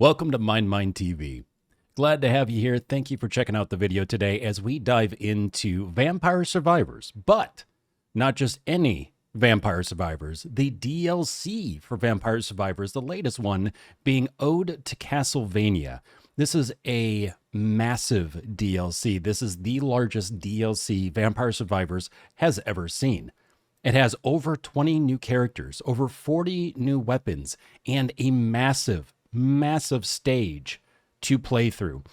Welcome to MindMine TV. Glad to have you here. Thank you for checking out the video today as we dive into Vampire Survivors, but not just any Vampire Survivors, the DLC for Vampire Survivors, the latest one being Ode to Castlevania. This is a massive DLC. This is the largest DLC Vampire Survivors has ever seen. It has over 20 new characters, over 40 new weapons, and a massive stage to play through.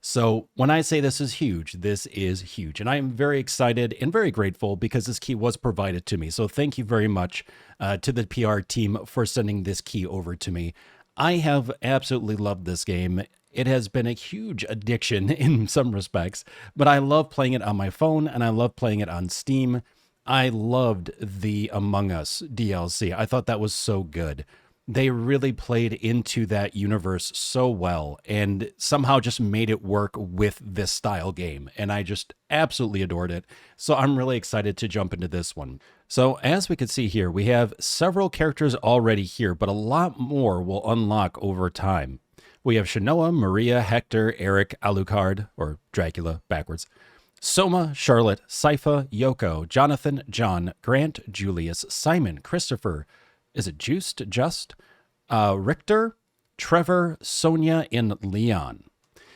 So when I say this is huge, this is huge. And I am very excited and very grateful because this key was provided to me. So thank you very much to the PR team for sending this key over to me. I have absolutely loved this game. It has been a huge addiction in some respects, but I love playing it on my phone and I love playing it on Steam. I loved the Among Us DLC. I thought that was so good. They really played into that universe so well and somehow just made it work with this style game. And I just absolutely adored it. So I'm really excited to jump into this one. So as we can see here, we have several characters already here, but a lot more will unlock over time. We have Shanoa, Maria, Hector, Eric, Alucard, or Dracula backwards, Soma, Charlotte, Sypha, Yoko, Jonathan, John, Grant, Julius, Simon, Christopher, is it Just, Richter, Trevor, Sonia, and Leon.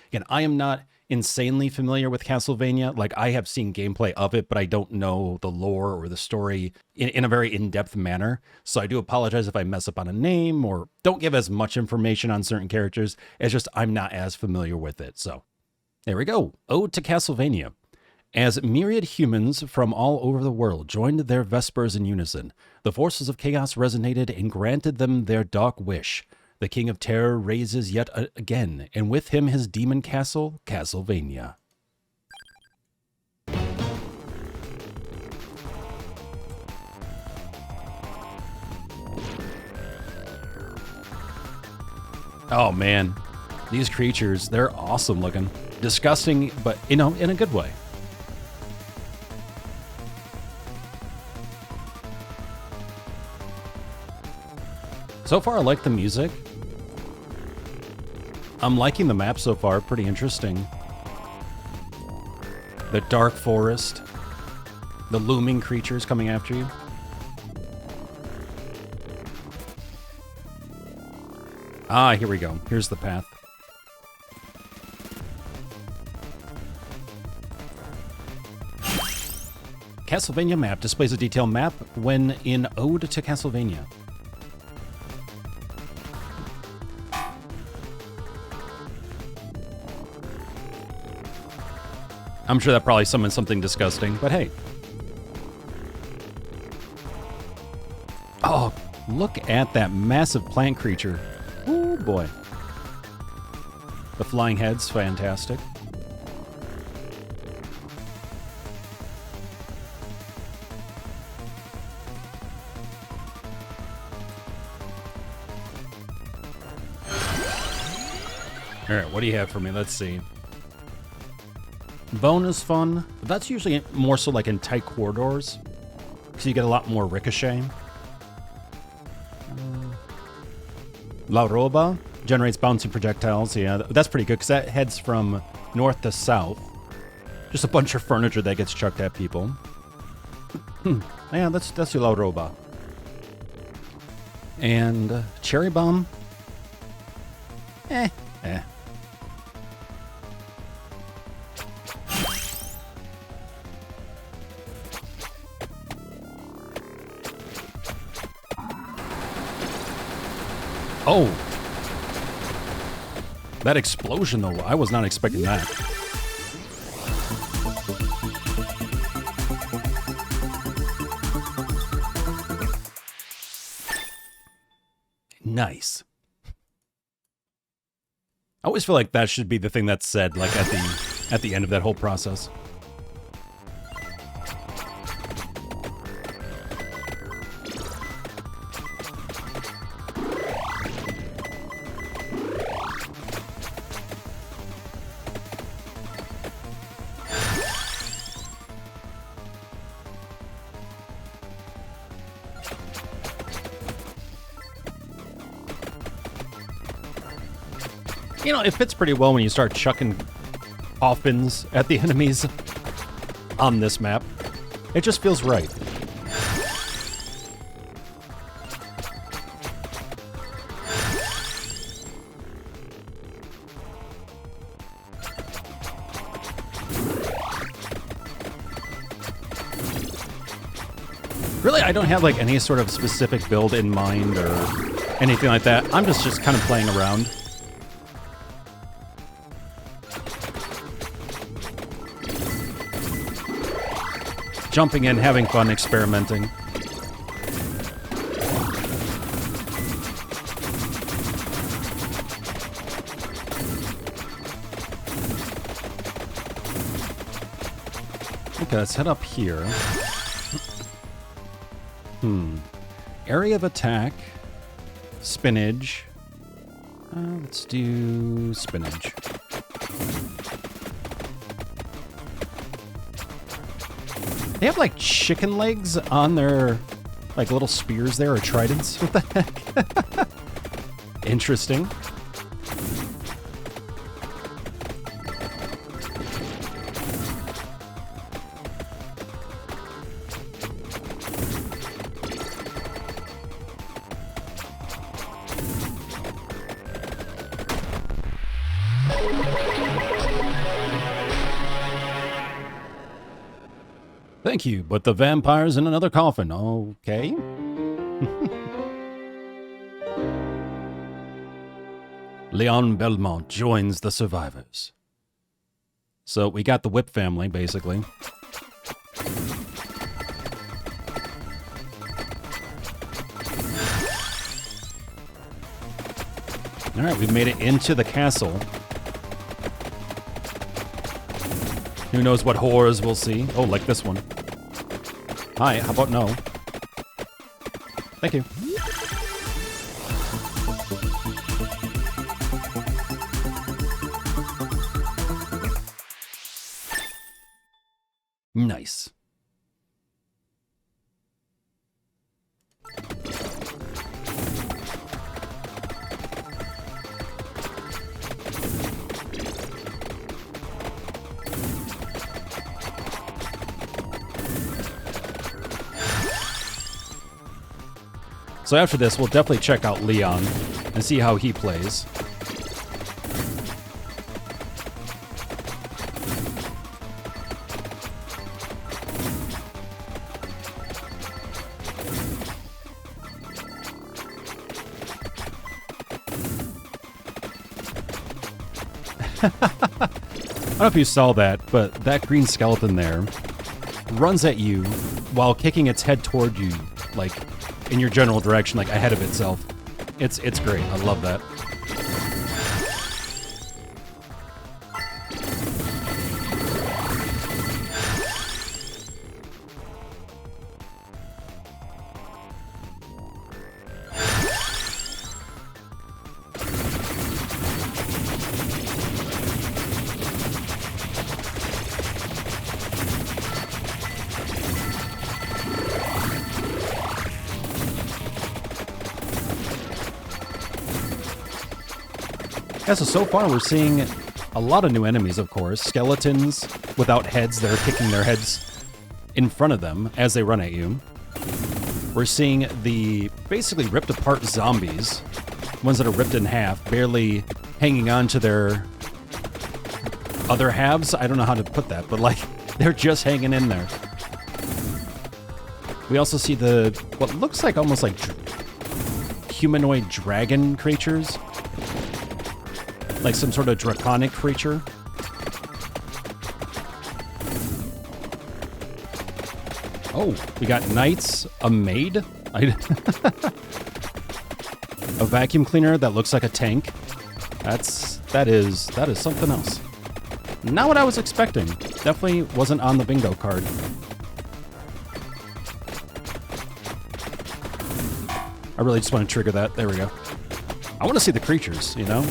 Again, I am not insanely familiar with Castlevania. Like, I have seen gameplay of it, but I don't know the lore or the story in a very in-depth manner. So I do apologize if I mess up on a name or don't give as much information on certain characters. It's just I'm not as familiar with it. So there we go. Ode to Castlevania. As myriad humans from all over the world joined their vespers in unison, the forces of chaos resonated and granted them their dark wish. The King of Terror raises yet again, and with him his demon castle, Castlevania. Oh man, these creatures, they're awesome looking. Disgusting, but in a good way. So far, I like the music. I'm liking the map so far, pretty interesting. The dark forest, the looming creatures coming after you. Ah, here we go. Here's the path. Castlevania map displays a detailed map when in Ode to Castlevania. I'm sure that probably summons something disgusting, but hey. Oh, look at that massive plant creature. Oh boy. The flying head's fantastic. All right, what do you have for me? Let's see. Bonus fun, but that's usually more so like in tight corridors, so you get a lot more ricochet. La Roba generates bouncing projectiles. Yeah, that's pretty good because that heads from north to south. Just a bunch of furniture that gets chucked at people. Yeah, that's your La Roba. And Cherry Bomb. Eh. Oh, that explosion though, I was not expecting that. Nice. I always feel like that should be the thing that's said, like at the end of that whole process. You know, it fits pretty well when you start chucking coffins at the enemies on this map. It just feels right. Really, I don't have like any sort of specific build in mind or anything like that. I'm just kind of playing around. Jumping in, having fun, experimenting. Okay, let's head up here. Area of attack. Spinach. Let's do spinach. They have like chicken legs on their like little spears there, or tridents. What the heck? Interesting. Thank you, but the vampire's in another coffin. Okay. Leon Belmont joins the survivors. So we got the Whip family, basically. All right, we've made it into the castle. Who knows what horrors we'll see? Oh, like this one. Hi, how about no? Thank you. Nice. So after this, we'll definitely check out Leon and see how he plays. I don't know if you saw that, but that green skeleton there runs at you while kicking its head toward you, like in your general direction, like ahead of itself. It's great. I love that. Yeah, so far we're seeing a lot of new enemies, of course. Skeletons without heads that are kicking their heads in front of them as they run at you. We're seeing the basically ripped apart zombies, ones that are ripped in half, barely hanging on to their other halves. I don't know how to put that, but like they're just hanging in there. We also see what looks like almost like humanoid dragon creatures. Like some sort of draconic creature. Oh, we got knights, a maid, a vacuum cleaner that looks like a tank. That is something else. Not what I was expecting. Definitely wasn't on the bingo card. I really just want to trigger that. There we go. I want to see the creatures, you know?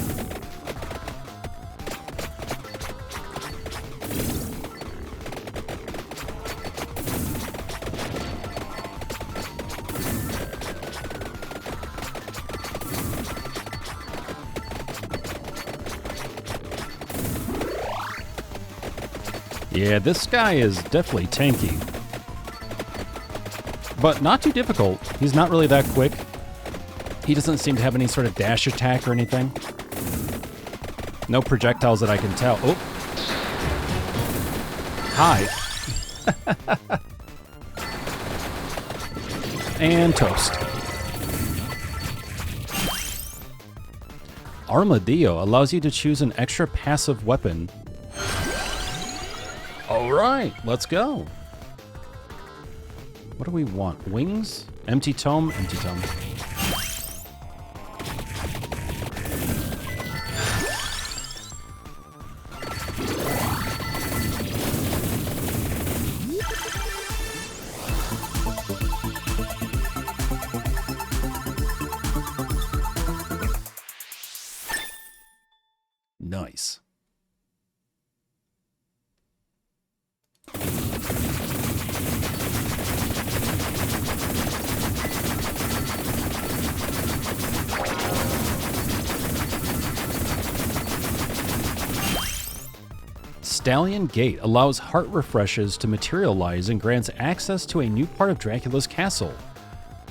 Yeah, this guy is definitely tanky. But not too difficult. He's not really that quick. He doesn't seem to have any sort of dash attack or anything. No projectiles that I can tell. Oh. Hi. And toast. Armadillo allows you to choose an extra passive weapon. All right, let's go. What do we want? Wings? Empty tome? Empty tome. Nice. Stallion Gate allows heart refreshes to materialize and grants access to a new part of Dracula's castle.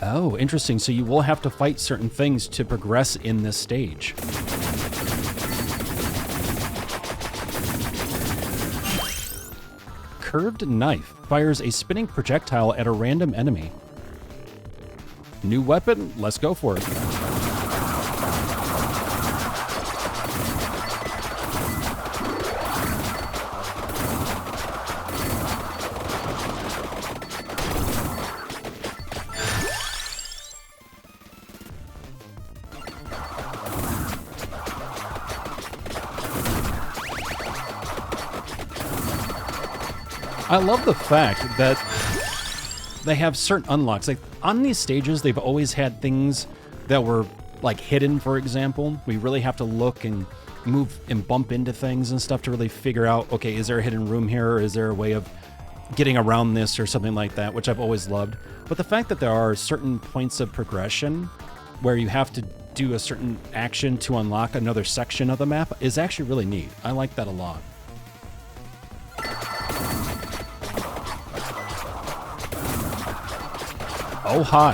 Oh, interesting. So you will have to fight certain things to progress in this stage. Curved knife fires a spinning projectile at a random enemy. New weapon? Let's go for it. I love the fact that they have certain unlocks. Like on these stages, they've always had things that were like hidden, for example. We really have to look and move and bump into things and stuff to really figure out, okay, is there a hidden room here, or is there a way of getting around this or something like that, which I've always loved. But the fact that there are certain points of progression where you have to do a certain action to unlock another section of the map is actually really neat. I like that a lot. Oh, hi.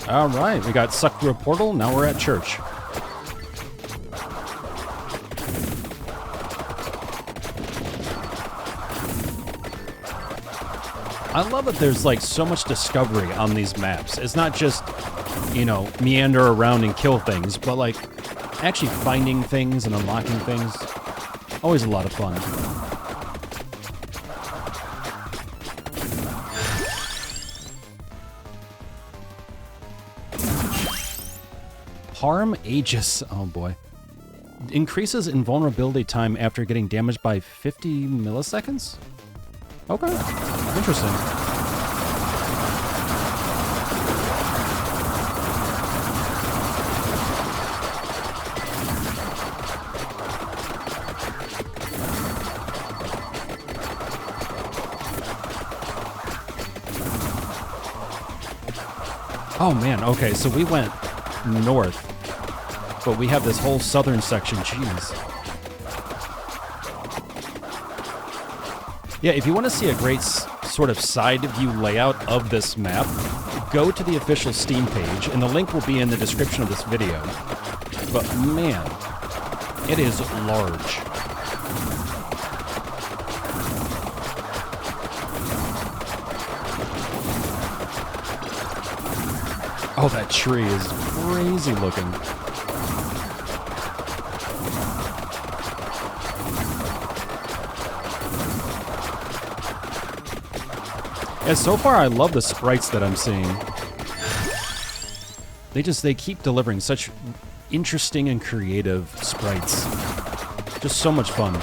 All right, we got sucked through a portal. Now we're at church. I love that there's like so much discovery on these maps. It's not just, you know, meander around and kill things, but like actually finding things and unlocking things. Always a lot of fun. Harm Aegis, oh boy. Increases invulnerability time after getting damaged by 50 milliseconds? Okay, interesting. Oh man, okay, so we went north. But we have this whole southern section, jeez. Yeah, if you want to see a great sort of side view layout of this map, go to the official Steam page, and the link will be in the description of this video. But man, it is large. Oh, that tree is crazy looking. And so far, I love the sprites that I'm seeing. They keep delivering such interesting and creative sprites. Just so much fun.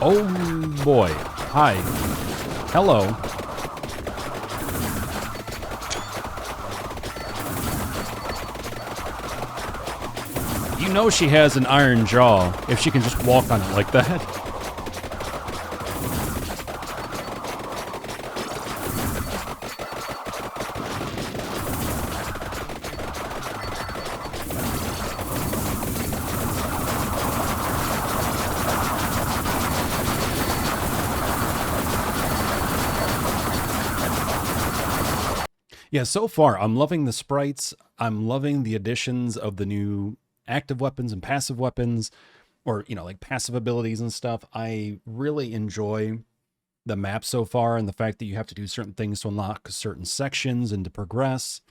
Oh boy. Hi. Hello. You know she has an iron jaw if she can just walk on it like that. Yeah, so far, I'm loving the sprites. I'm loving the additions of the new active weapons and passive weapons, or, you know, like passive abilities and stuff. I really enjoy the map so far, and the fact that you have to do certain things to unlock certain sections and to progress.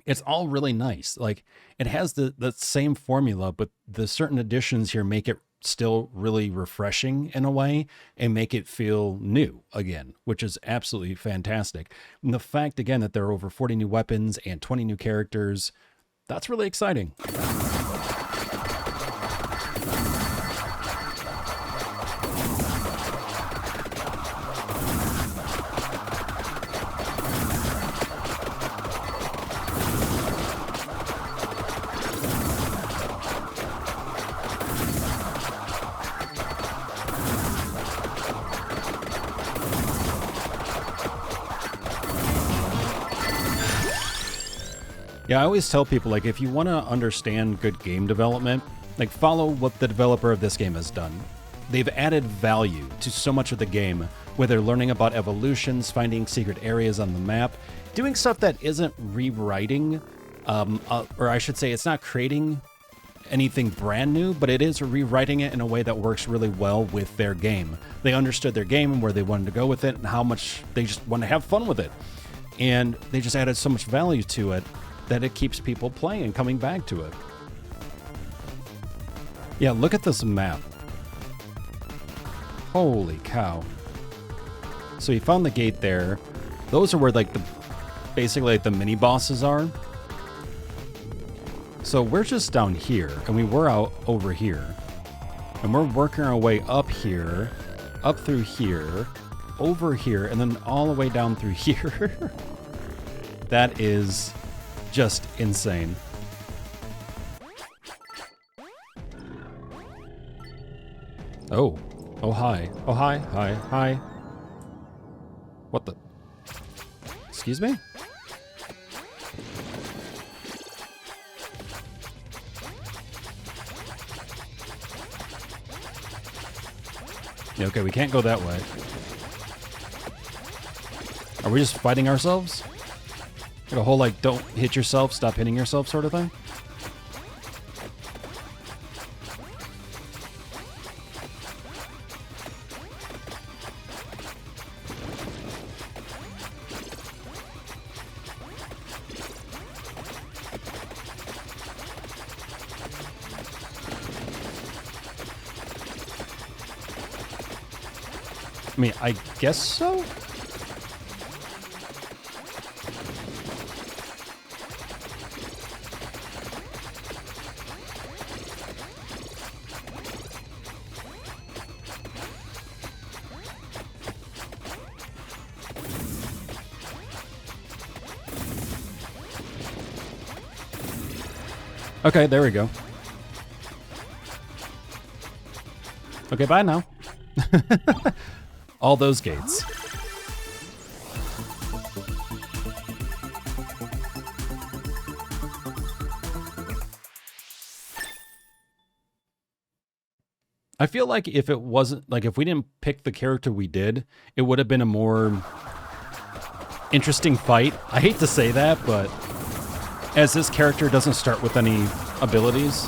It's all really nice. Like, it has the same formula, but the certain additions here make it still really refreshing in a way and make it feel new again, which is absolutely fantastic. And the fact, again, that there are over 40 new weapons and 20 new characters, that's really exciting. Yeah, I always tell people, like, if you want to understand good game development, like, follow what the developer of this game has done. They've added value to so much of the game, whether learning about evolutions, finding secret areas on the map, doing stuff that isn't rewriting, or I should say it's not creating anything brand new, but it is rewriting it in a way that works really well with their game. They understood their game and where they wanted to go with it and how much they just want to have fun with it. And they just added so much value to it that it keeps people playing and coming back to it. Yeah, look at this map. Holy cow. So you found the gate there. Those are where, like, basically like the mini bosses are. So we're just down here, and we were out over here. And we're working our way up here, up through here, over here, and then all the way down through here. That is just insane. Oh. Oh, hi. Oh, hi. Hi. Hi. What the? Excuse me? Yeah, okay, we can't go that way. Are we just fighting ourselves? Like a whole, like, don't hit yourself, stop hitting yourself sort of thing? I mean, I guess so? Okay, there we go. Okay, bye now. All those gates. I feel like if it wasn't, like, if we didn't pick the character we did, it would have been a more interesting fight. I hate to say that, but as this character doesn't start with any abilities.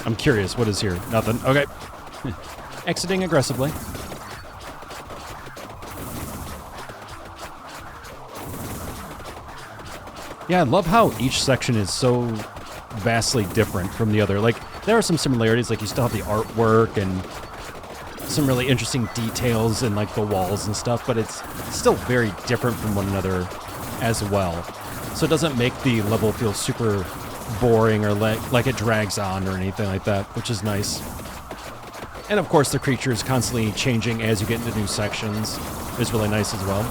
I'm curious, what is here? Nothing. Okay. Exiting aggressively. Yeah, I love how each section is so vastly different from the other. Like, there are some similarities, like you still have the artwork and some really interesting details in, like, the walls and stuff, but it's still very different from one another as well. So it doesn't make the level feel super boring or like it drags on or anything like that, which is nice. And of course the creature is constantly changing as you get into new sections. It's really nice as well.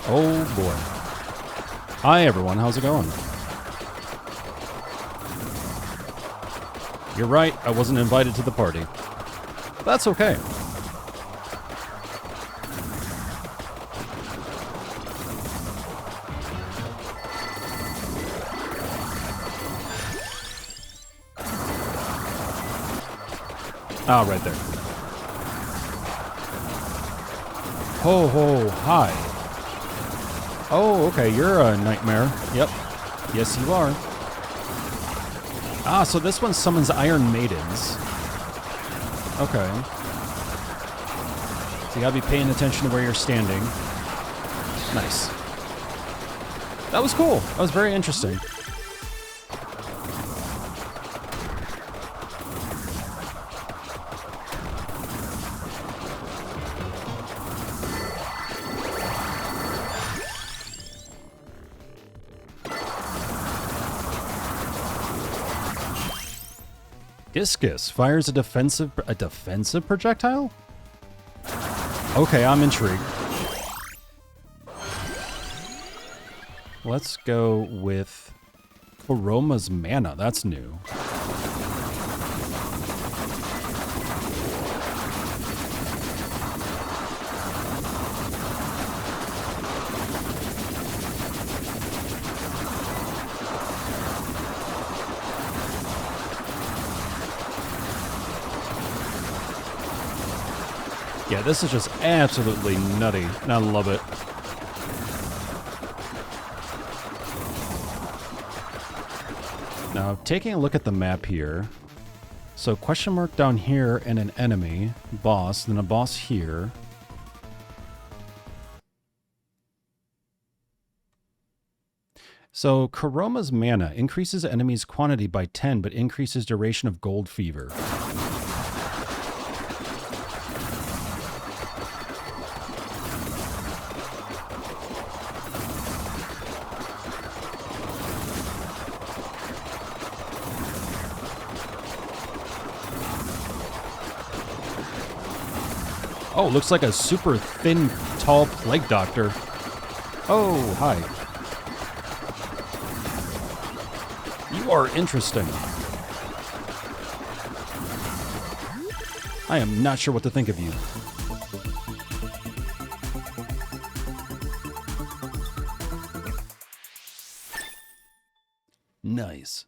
Oh boy. Hi everyone, how's it going? You're right, I wasn't invited to the party. That's okay. Oh, right there. Ho ho, hi. Oh, okay, you're a nightmare. Yep. Yes, you are. Ah, so this one summons Iron Maidens. Okay. So you gotta be paying attention to where you're standing. Nice. That was cool. That was very interesting. Discus fires a defensive projectile? Okay, I'm intrigued. Let's go with Koroma's Mana. That's new. Yeah, this is just absolutely nutty, and I love it. Now, taking a look at the map here. So, question mark down here and an enemy, boss, then a boss here. So, Koroma's Mana increases enemies' quantity by 10, but increases duration of Gold Fever. Oh, looks like a super thin, tall plague doctor. Oh, hi. You are interesting. I am not sure what to think of you. Nice.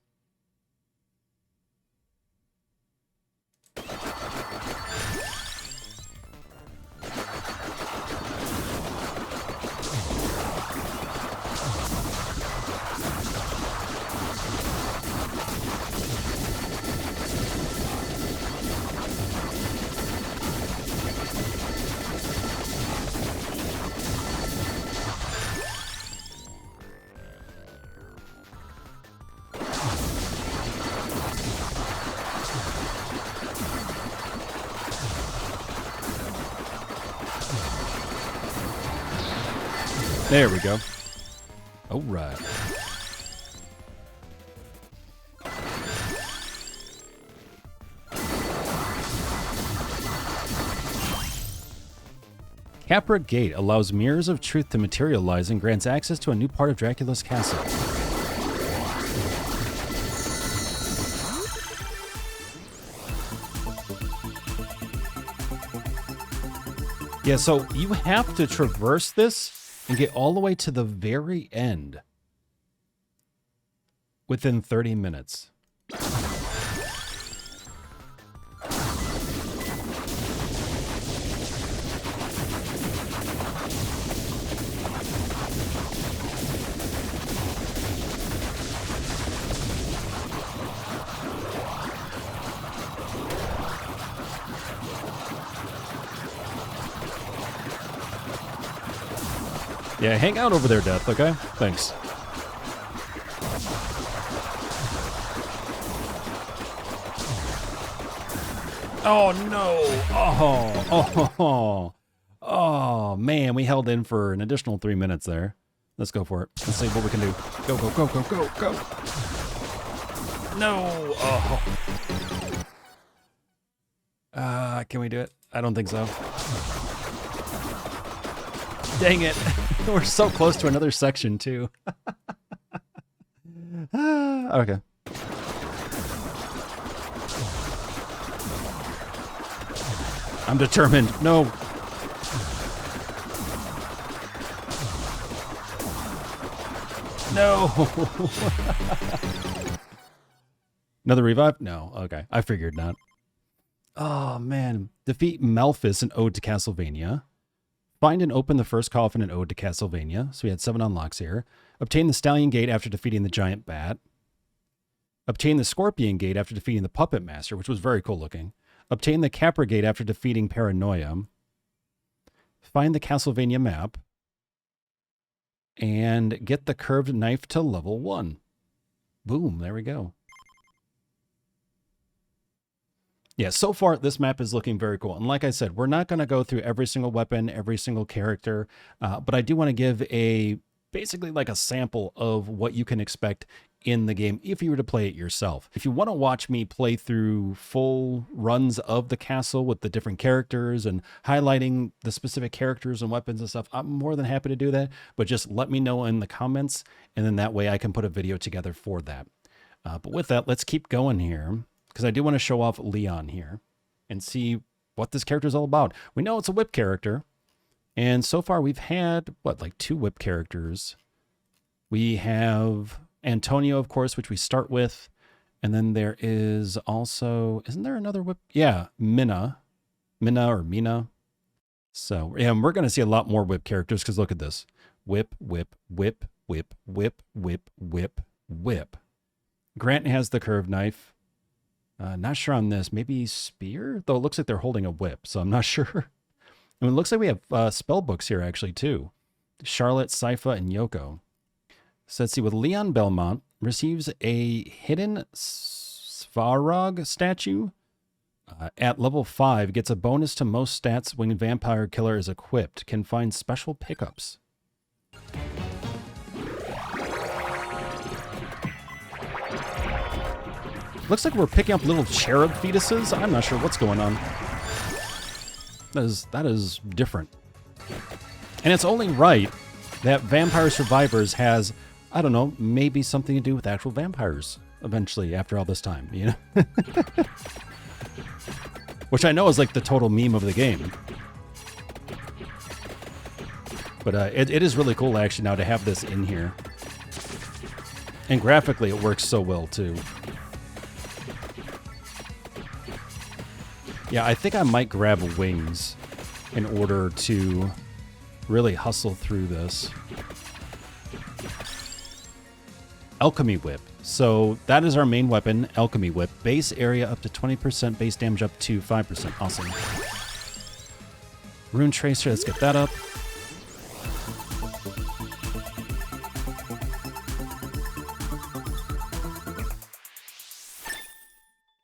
There we go. All right. Capra Gate allows mirrors of truth to materialize and grants access to a new part of Dracula's castle. Yeah, so you have to traverse this and get all the way to the very end within 30 minutes. Yeah, hang out over there, Death, okay? Thanks. Oh, no! Oh, man, we held in for an additional 3 minutes there. Let's go for it. Let's see what we can do. Go, go, go, go, go, go! No! Oh. Can we do it? I don't think so. Dang it. We're so close to another section, too. Okay. I'm determined. No. No. Another revive? No. Okay. I figured not. Oh, man. Defeat Malphus in Ode to Castlevania. Find and open the first coffin in Ode to Castlevania. So we had 7 unlocks here. Obtain the Stallion Gate after defeating the Giant Bat. Obtain the Scorpion Gate after defeating the Puppet Master, which was very cool looking. Obtain the Capra Gate after defeating Paranoia. Find the Castlevania map. And get the curved knife to level 1. Boom, there we go. Yeah, so far this map is looking very cool. And like I said, we're not going to go through every single weapon, every single character, but I do want to give basically like a sample of what you can expect in the game if you were to play it yourself. If you want to watch me play through full runs of the castle with the different characters and highlighting the specific characters and weapons and stuff, I'm more than happy to do that, but just let me know in the comments, and then that way I can put a video together for that. But with that, let's keep going here, because I do want to show off Leon here and see what this character is all about. We know it's a whip character, and so far we've had, what, like 2 whip characters. We have Antonio, of course, which we start with, and then there is also, isn't there another whip? Yeah, Mina. So, yeah, and we're going to see a lot more whip characters, because look at this. Whip, whip, whip, whip, whip, whip, whip, whip. Grant has the curved knife. Not sure on this. Maybe spear? Though it looks like they're holding a whip, so I'm not sure. And it looks like we have spell books here, actually, too. Charlotte, Sypha, and Yoko. So let's see. With Leon Belmont, receives a hidden Svarog statue. At level 5, gets a bonus to most stats when Vampire Killer is equipped. Can find special pickups. Looks like we're picking up little cherub fetuses. I'm not sure what's going on. That is different. And it's only right that Vampire Survivors has, I don't know, maybe something to do with actual vampires eventually after all this time, you know? Which I know is like the total meme of the game. But it is really cool actually now to have this in here. And graphically it works so well too. Yeah, I think I might grab wings in order to really hustle through this. Alchemy Whip. So that is our main weapon, Alchemy Whip. Base area up to 20%, base damage up to 5%. Awesome. Rune Tracer, let's get that up.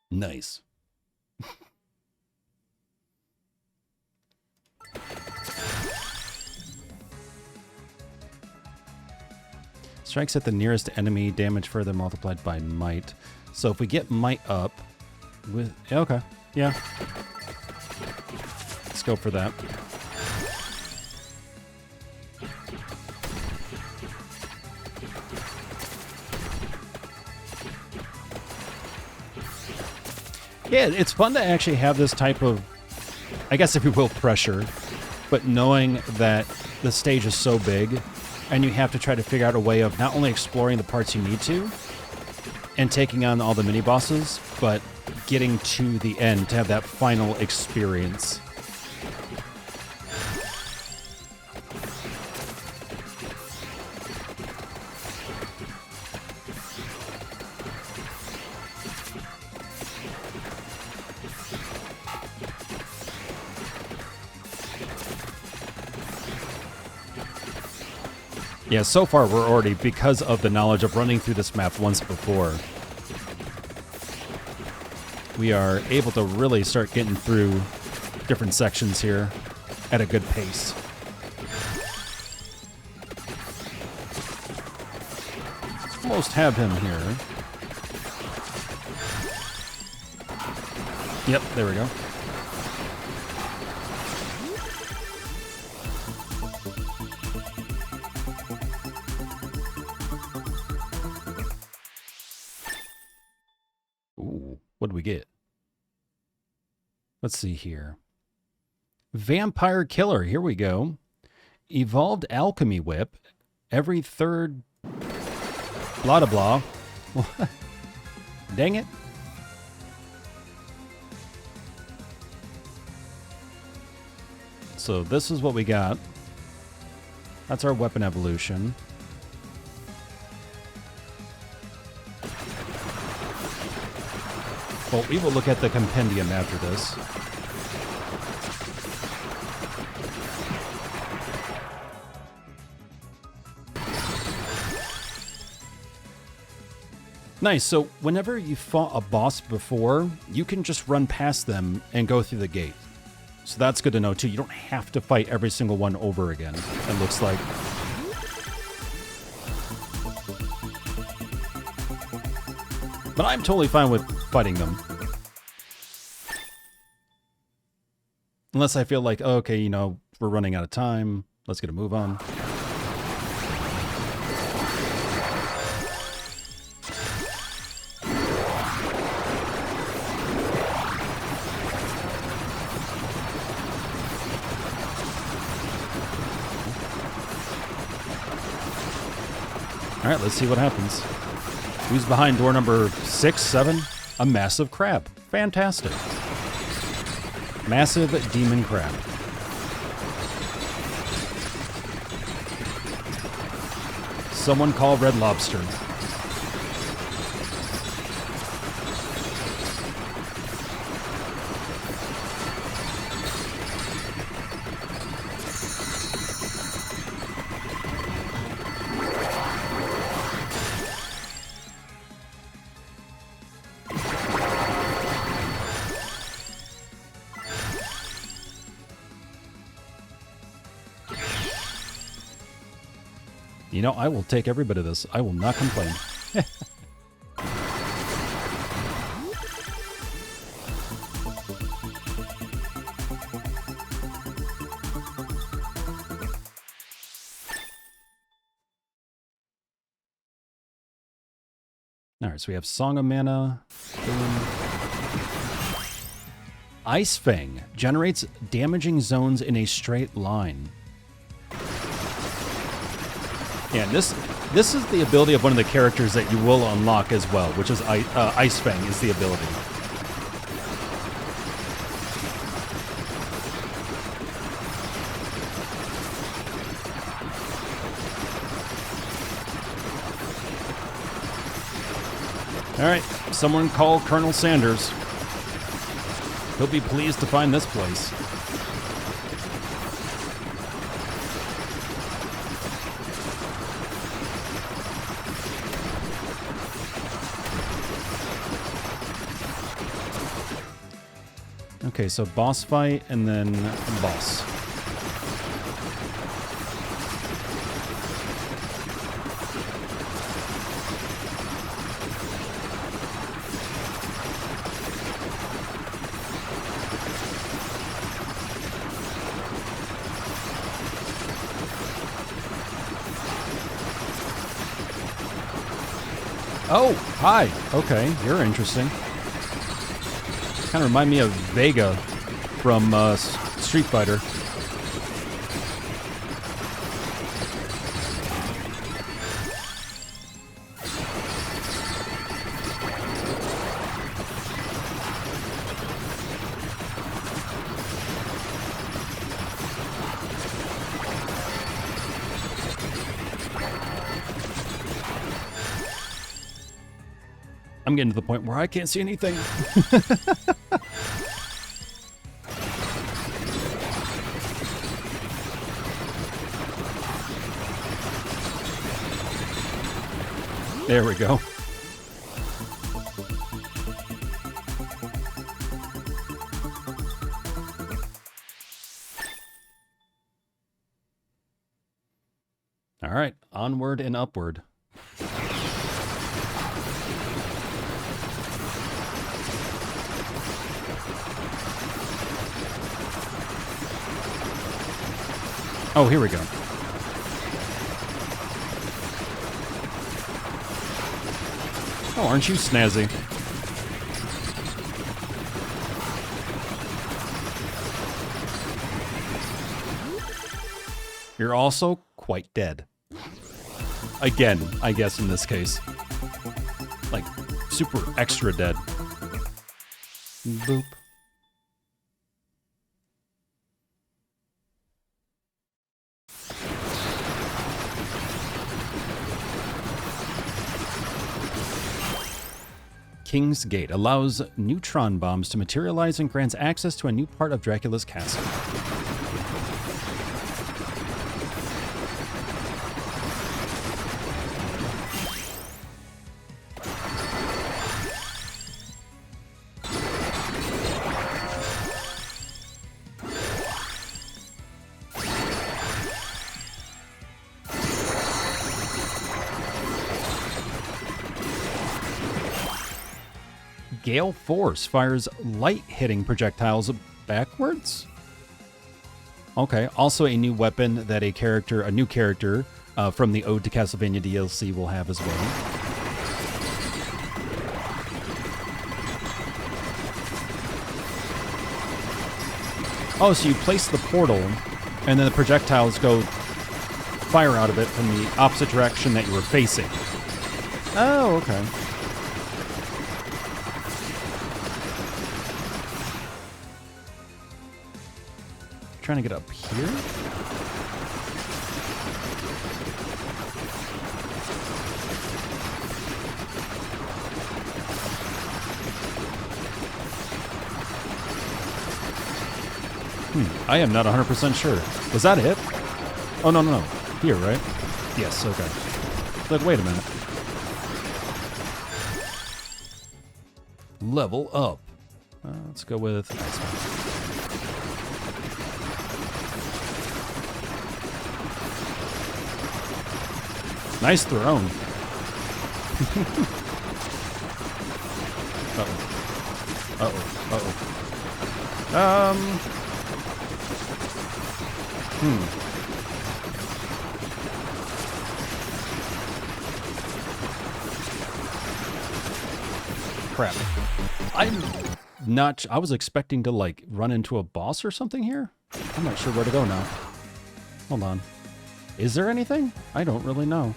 Nice. Strikes at the nearest enemy, damage further multiplied by might. So if we get might up with... Okay, yeah. Let's go for that. Yeah, it's fun to actually have this type of, I guess if you will, pressure, but knowing that the stage is so big, and you have to try to figure out a way of not only exploring the parts you need to and taking on all the mini-bosses, but getting to the end to have that final experience. Yeah, so far we're already, because of the knowledge of running through this map once before, we are able to really start getting through different sections here at a good pace. Almost have him here. Yep, there we go. What do we get? Let's see here. Vampire Killer. Here we go. Evolved Alchemy Whip. Every third... Blah, blah, blah. Dang it. So this is what we got. That's our weapon evolution. Well, we will look at the compendium after this. Nice, so whenever you fought a boss before, you can just run past them and go through the gate. So that's good to know too. You don't have to fight every single one over again, it looks like. But I'm totally fine with fighting them. Unless I feel like, oh, okay, you know, we're running out of time. Let's get a move on. All right, let's see what happens. Who's behind door number 6, 7? A massive crab. Fantastic. Massive demon crab. Someone call Red Lobster. You know, I will take every bit of this. I will not complain. Alright, so we have Song of Mana. Ice Fang generates damaging zones in a straight line. Yeah, and this is the ability of one of the characters that you will unlock as well, which is Ice Fang is the ability. All right, someone call Colonel Sanders. He'll be pleased to find this place. Okay, so boss fight and then boss. Oh, hi. Okay, you're interesting. Kind of remind me of Vega from Street Fighter. I'm getting to the point where I can't see anything. There we go. All right, onward and upward. Oh, here we go. Oh, aren't you snazzy? You're also quite dead. Again, I guess in this case. Like, super extra dead. Boop. King's Gate allows neutron bombs to materialize and grants access to a new part of Dracula's castle. Gale Force fires light-hitting projectiles backwards? Okay, also a new weapon that a new character from the Ode to Castlevania DLC will have as well. Oh, so you place the portal, and then the projectiles fire out of it from the opposite direction that you were facing. Oh, okay. Trying to get up here? I am not 100% sure. Was that it? Oh, no, no, no. Here, right? Yes, okay. Like, wait a minute. Level up. Let's go with Iceman. Nice throne. Uh-oh. Uh-oh. Uh-oh. Crap. I was expecting to, like, run into a boss or something here. I'm not sure where to go now. Hold on. Is there anything? I don't really know.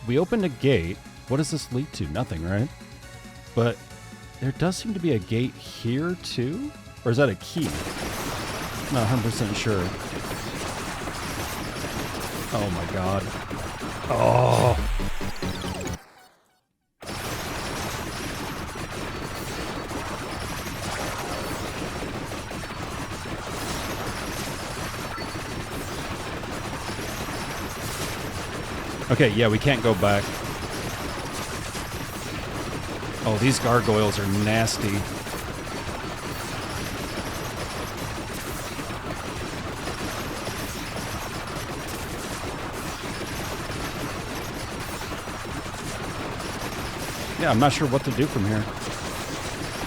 We opened a gate. What does this lead to? Nothing, right? But there does seem to be a gate here, too? Or is that a key? Not 100% sure. Oh, my God. Oh! Okay, yeah, we can't go back. Oh, these gargoyles are nasty. Yeah, I'm not sure what to do from here.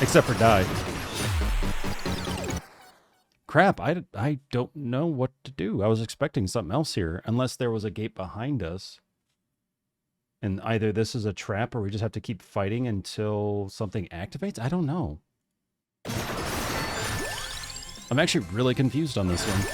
Except for die. Crap, I don't know what to do. I was expecting something else here, unless there was a gate behind us. And either this is a trap or we just have to keep fighting until something activates? I don't know. I'm actually really confused on this one.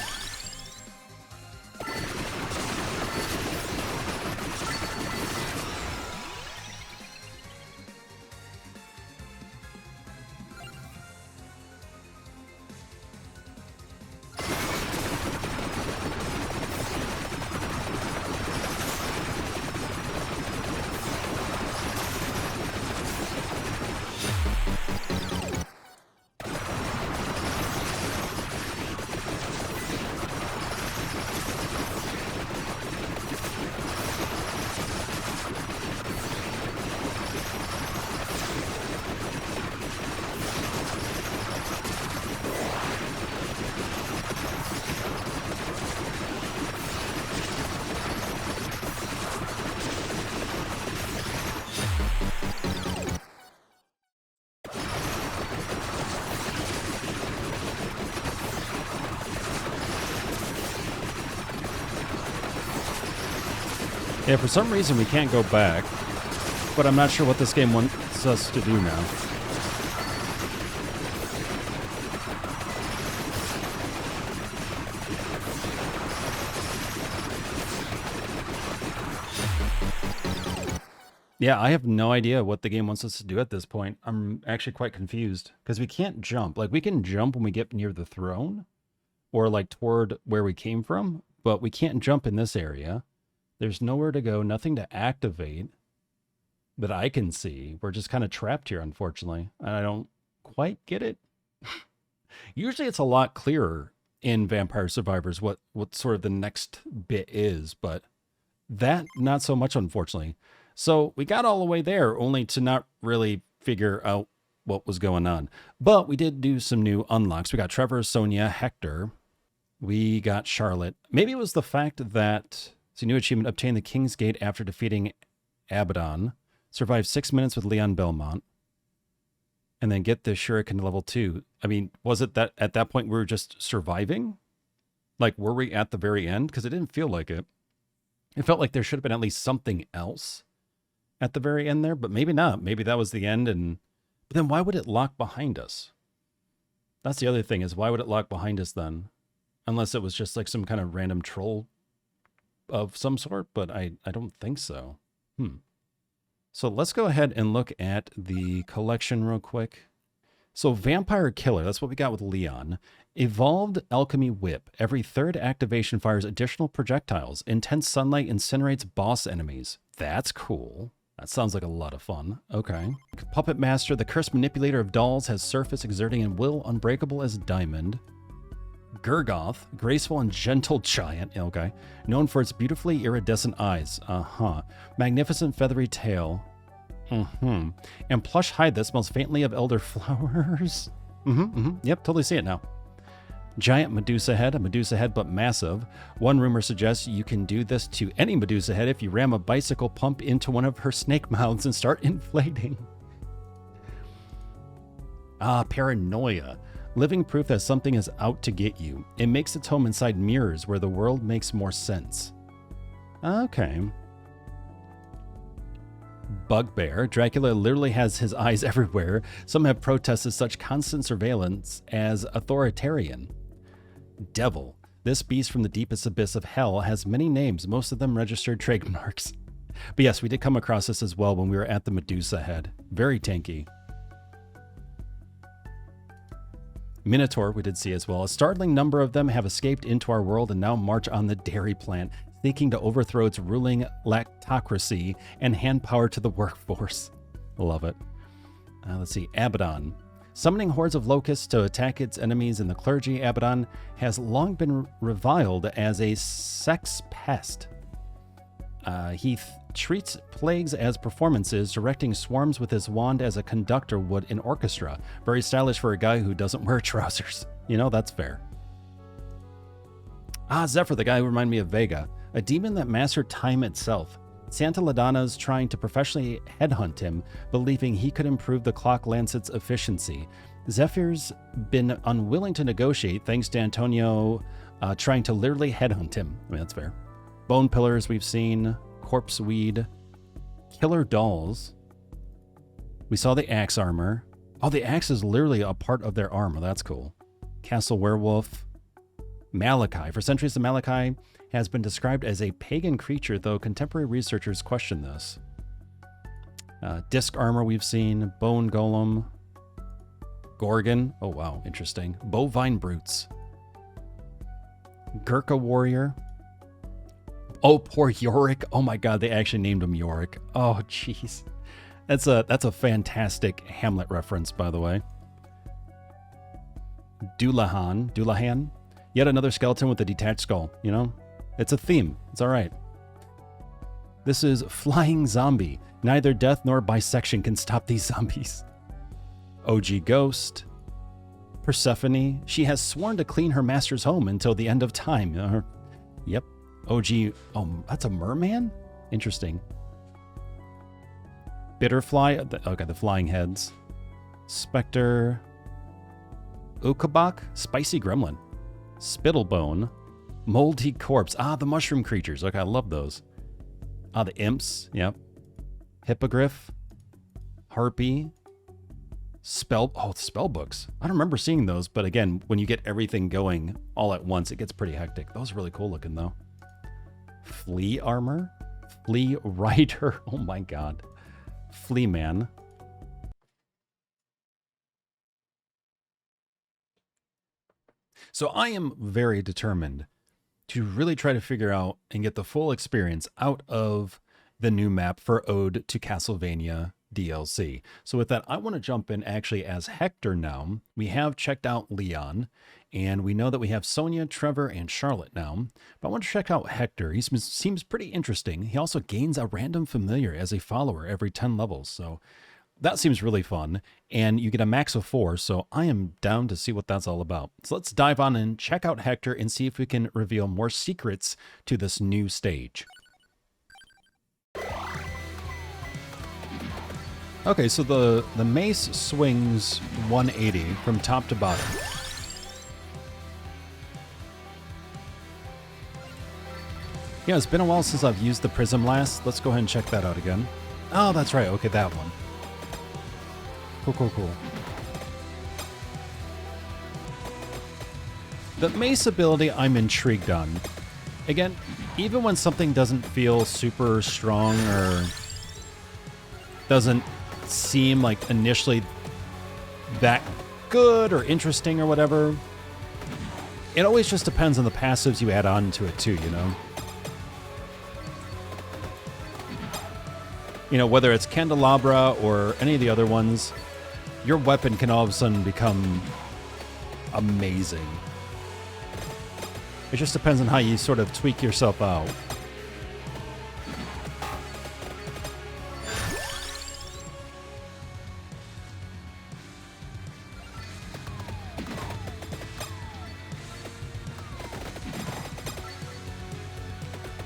Yeah, for some reason we can't go back, but I'm not sure what this game wants us to do now. Yeah, I have no idea what the game wants us to do at this point. I'm actually quite confused because we can't jump. Like, we can jump when we get near the throne or like toward where we came from, but we can't jump in this area. There's nowhere to go, nothing to activate that I can see. We're just kind of trapped here, unfortunately. And I don't quite get it. Usually it's a lot clearer in Vampire Survivors what sort of the next bit is, but that not so much, unfortunately. So we got all the way there only to not really figure out what was going on. But we did do some new unlocks. We got Trevor, Sonia, Hector. We got Charlotte. Maybe it was the fact that it's a new achievement, obtain the King's Gate after defeating Abaddon. Survive 6 minutes with Leon Belmont. And then get the Shuriken to level 2. I mean, was it that at that point we were just surviving? Like, were we at the very end? Because it didn't feel like it. It felt like there should have been at least something else at the very end there, but maybe not. Maybe that was the end. But then why would it lock behind us? That's the other thing, is why would it lock behind us then? Unless it was just like some kind of random troll of some sort, but I don't think so. So let's go ahead and look at the collection real quick. So Vampire Killer, that's what we got with Leon. Evolved Alchemy Whip. Every third activation fires additional projectiles. Intense sunlight incinerates boss enemies. That's cool. That sounds like a lot of fun. Okay. Puppet Master, the cursed manipulator of dolls, has surface exerting and will unbreakable as diamond. Gurgoth, graceful and gentle giant, okay, known for its beautifully iridescent eyes, magnificent feathery tail, and plush hide that smells faintly of elderflowers. Yep, totally see it now. Giant Medusa head, a Medusa head but massive. One rumor suggests you can do this to any Medusa head if you ram a bicycle pump into one of her snake mouths and start inflating. Paranoia. Living proof that something is out to get you. It makes its home inside mirrors where the world makes more sense. Okay. Bugbear. Dracula literally has his eyes everywhere. Some have protested such constant surveillance as authoritarian. Devil. This beast from the deepest abyss of hell has many names, most of them registered trademarks. But yes, we did come across this as well when we were at the Medusa head. Very tanky. Minotaur, we did see as well. A startling number of them have escaped into our world and now march on the dairy plant, seeking to overthrow its ruling lactocracy and hand power to the workforce. Love it. Let's see. Abaddon. Summoning hordes of locusts to attack its enemies in the clergy, Abaddon has long been reviled as a sex pest. He treats plagues as performances, directing swarms with his wand as a conductor would in orchestra. Very stylish for a guy who doesn't wear trousers. You know, that's fair. Zephyr, the guy who reminded me of Vega. A demon that mastered time itself. Santa Ladana's trying to professionally headhunt him, believing he could improve the clock lancet's efficiency. Zephyr's been unwilling to negotiate thanks to Antonio trying to literally headhunt him. I mean, that's fair. Bone Pillars we've seen. Corpse Weed. Killer Dolls. We saw the axe armor. Oh, the axe is literally a part of their armor. That's cool. Castle Werewolf. Malachi. For centuries, the Malachi has been described as a pagan creature, though contemporary researchers question this. Disc armor we've seen. Bone Golem. Gorgon. Oh, wow. Interesting. Bovine Brutes. Gurkha Warrior. Oh, poor Yorick. Oh my God, they actually named him Yorick. Oh, jeez. That's a fantastic Hamlet reference, by the way. Doulahan. Yet another skeleton with a detached skull, you know? It's a theme. It's all right. This is Flying Zombie. Neither death nor bisection can stop these zombies. OG Ghost. Persephone. She has sworn to clean her master's home until the end of time. Yep. OG, oh, that's a merman? Interesting. Bitterfly, okay, the flying heads. Spectre. Ukabak, spicy gremlin. Spittlebone. Moldy corpse. The mushroom creatures. Okay, I love those. The imps, yep. Hippogriff. Harpy. Spell books. I don't remember seeing those, but again, when you get everything going all at once, it gets pretty hectic. Those are really cool looking though. Flea armor. Flea rider. Oh my God. Fleamen. So I am very determined to really try to figure out and get the full experience out of the new map for Ode to Castlevania DLC. So with that, I want to jump in actually as Hector now. We have checked out Leon, and we know that we have Sonia, Trevor, and Charlotte now. But I want to check out Hector. He seems pretty interesting. He also gains a random familiar as a follower every 10 levels, so that seems really fun. And you get a max of 4, so I am down to see what that's all about. So let's dive on and check out Hector and see if we can reveal more secrets to this new stage. Okay, so the mace swings 180 from top to bottom. Yeah, it's been a while since I've used the prism last. Let's go ahead and check that out again. Oh, that's right. Okay, that one. Cool, cool, cool. The mace ability I'm intrigued on. Again, even when something doesn't feel super strong or doesn't seem like initially that good or interesting or whatever, it always just depends on the passives you add on to it too, you know? You know, whether it's Candelabra or any of the other ones, your weapon can all of a sudden become amazing. It just depends on how you sort of tweak yourself out.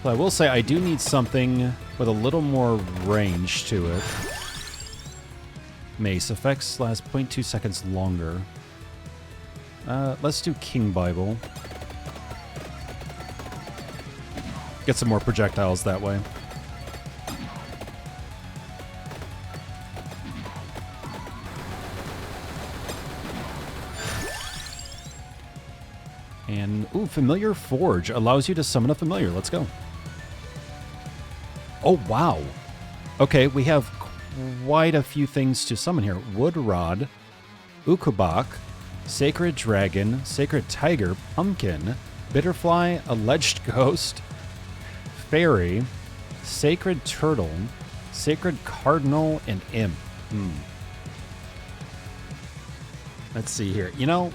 But I will say I do need something with a little more range to it. Mace effects last 0.2 seconds longer. Let's do King Bible. Get some more projectiles that way. And, ooh, Familiar Forge allows you to summon a familiar. Let's go. Oh, wow. Okay, we have quite a few things to summon here. Wood Rod, Ukobak, Sacred Dragon, Sacred Tiger, Pumpkin, Bitterfly, Alleged Ghost, Fairy, Sacred Turtle, Sacred Cardinal, and Imp. Let's see here. You know,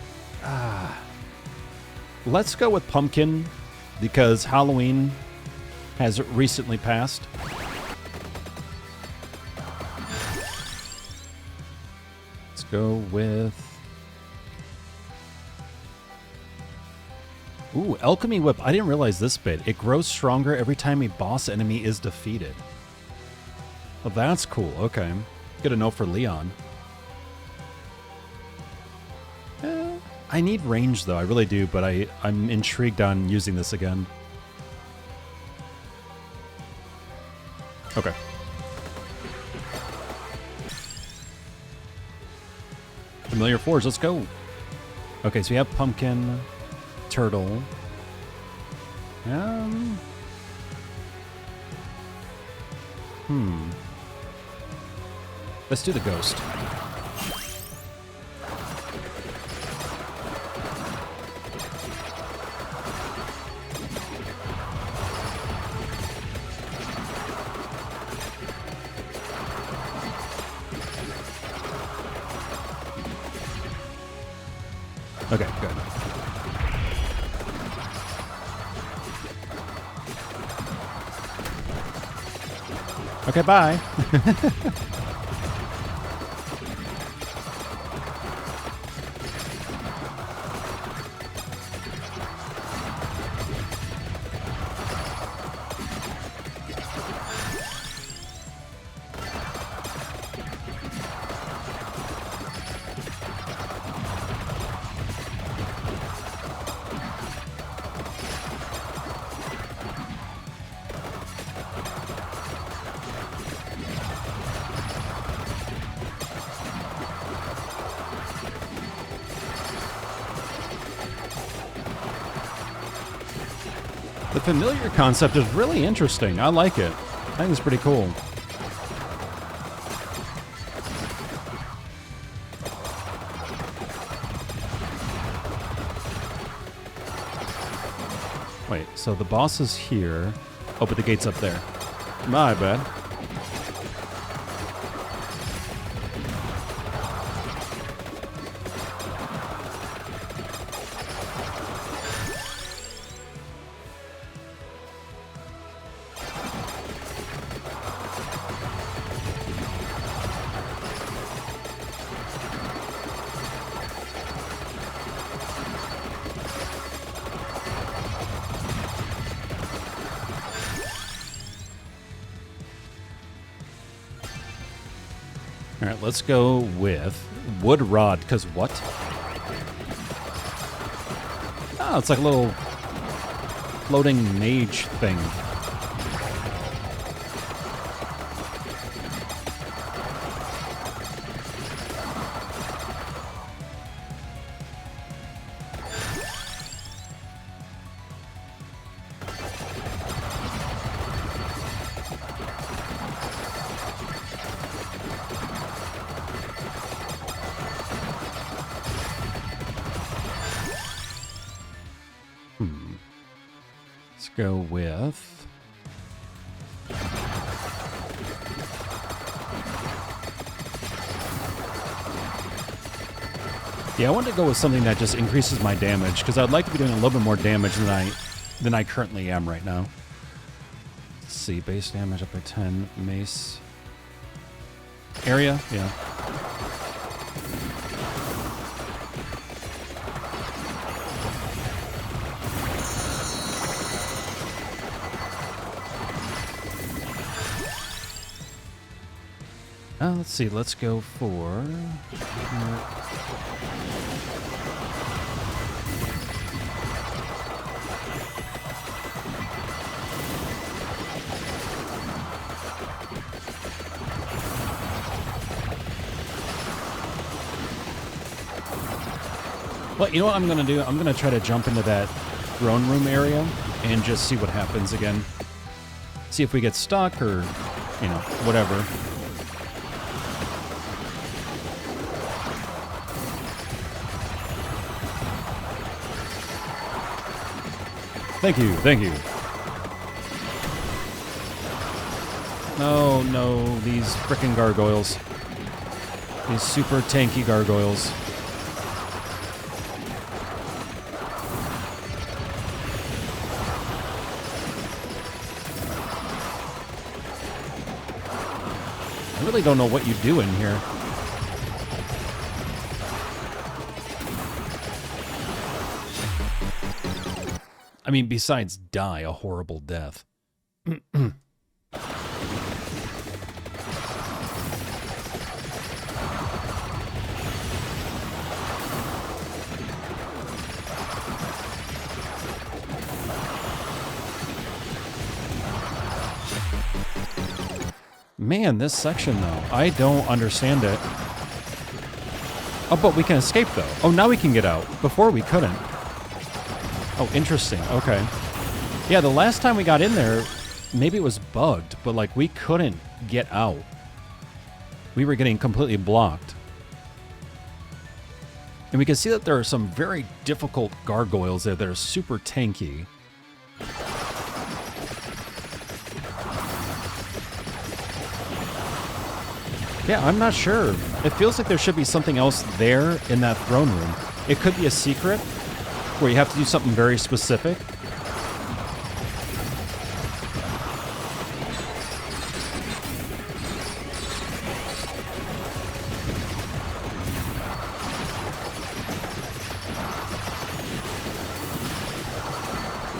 let's go with Pumpkin because Halloween has recently passed. Let's go with... Ooh, Alchemy Whip. I didn't realize this bit. It grows stronger every time a boss enemy is defeated. Well, that's cool. Okay. Good to know for Leon. I need range, though. I really do, but I'm intrigued on using this again. Okay. Familiar Forge, let's go. Okay, so we have Pumpkin, Turtle. Let's do the Ghost. Okay, good. Okay, bye. The familiar concept is really interesting. I like it. I think it's pretty cool. Wait, so the boss is here. Oh, but the gate's up there. My bad. All right, let's go with wood rod, because what? Oh, it's like a little floating mage thing. Let's go with... Yeah, I want to go with something that just increases my damage, because I'd like to be doing a little bit more damage than I currently am right now. Let's see, base damage up by 10, mace. Area? Yeah. Let's see, let's go for... Well, you know what I'm going to do? I'm going to try to jump into that throne room area and just see what happens again. See if we get stuck or, you know, whatever. Thank you, thank you. Oh no, these frickin' gargoyles. These super tanky gargoyles. I really don't know what you do in here. I mean, besides die a horrible death. Man, this section, though, I don't understand it. Oh, but we can escape, though. Oh, now we can get out. Before we couldn't. Oh, interesting. Okay. Yeah, the last time we got in there, maybe it was bugged, but, like, we couldn't get out. We were getting completely blocked. And we can see that there are some very difficult gargoyles there that are super tanky. Yeah, I'm not sure. It feels like there should be something else there in that throne room. It could be a secret, where you have to do something very specific.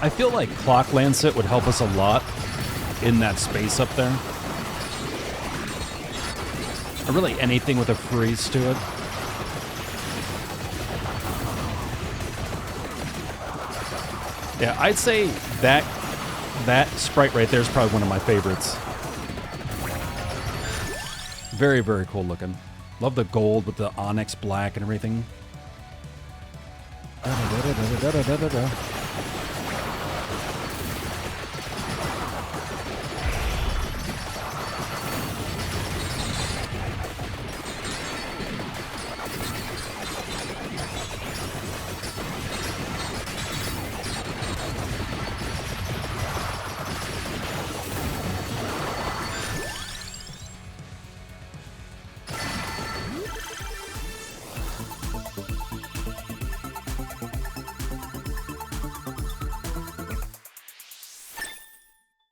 I feel like Clock Lancet would help us a lot in that space up there. Or really anything with a freeze to it. Yeah, I'd say that sprite right there is probably one of my favorites. Very, very cool looking. Love the gold with the onyx black and everything.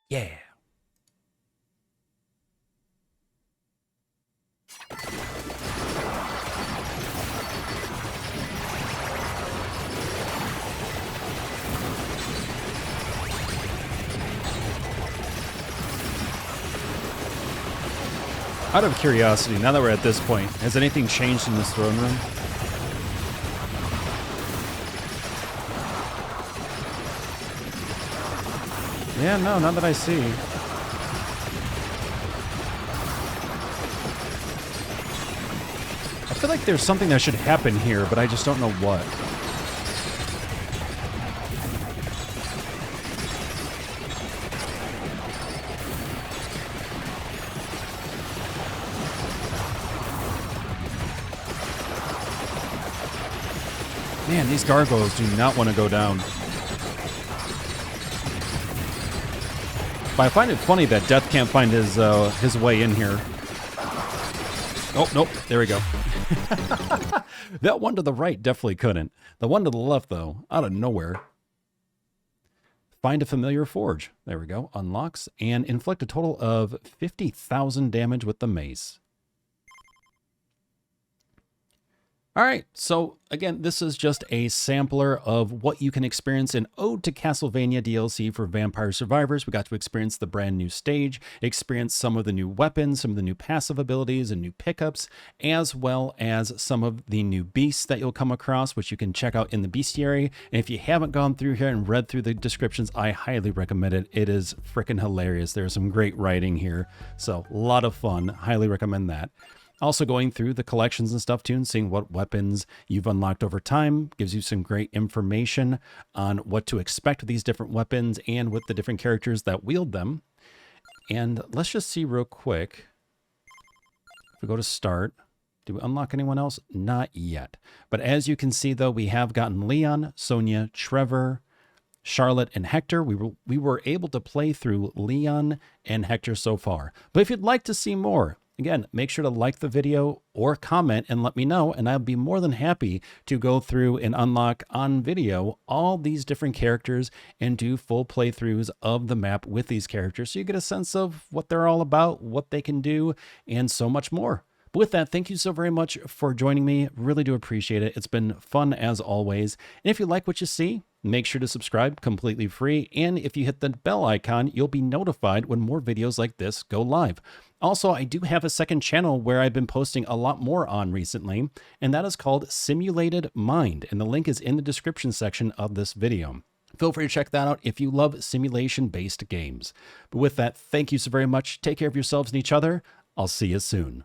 Yeah. Out of curiosity, now that we're at this point, has anything changed in this throne room? Yeah, no, not that I see. I feel like there's something that should happen here, but I just don't know what. Man, these gargoyles do not want to go down. But I find it funny that Death can't find his way in here. Oh, nope. There we go. That one to the right definitely couldn't. The one to the left, though, out of nowhere. Find a familiar forge. There we go. Unlocks and inflict a total of 50,000 damage with the mace. All right, so again, this is just a sampler of what you can experience in Ode to Castlevania DLC for Vampire Survivors. We got to experience the brand new stage, experience some of the new weapons, some of the new passive abilities and new pickups, as well as some of the new beasts that you'll come across, which you can check out in the bestiary. And if you haven't gone through here and read through the descriptions, I highly recommend it. It is freaking hilarious. There's some great writing here, so a lot of fun. Highly recommend that. Also going through the collections and stuff too and seeing what weapons you've unlocked over time gives you some great information on what to expect with these different weapons and with the different characters that wield them. And let's just see real quick. If we go to start, do we unlock anyone else? Not yet. But as you can see though, we have gotten Leon, Sonia, Trevor, Charlotte, and Hector. We were able to play through Leon and Hector so far. But if you'd like to see more, again, make sure to like the video or comment and let me know, and I'll be more than happy to go through and unlock on video all these different characters and do full playthroughs of the map with these characters so you get a sense of what they're all about, what they can do, and so much more. But with that, thank you so very much for joining me. Really do appreciate it. It's been fun as always. And if you like what you see, make sure to subscribe, completely free. And if you hit the bell icon, you'll be notified when more videos like this go live. Also, I do have a second channel where I've been posting a lot more on recently, and that is called Simulated Mind, and the link is in the description section of this video. Feel free to check that out if you love simulation-based games. But with that, thank you so very much. Take care of yourselves and each other. I'll see you soon.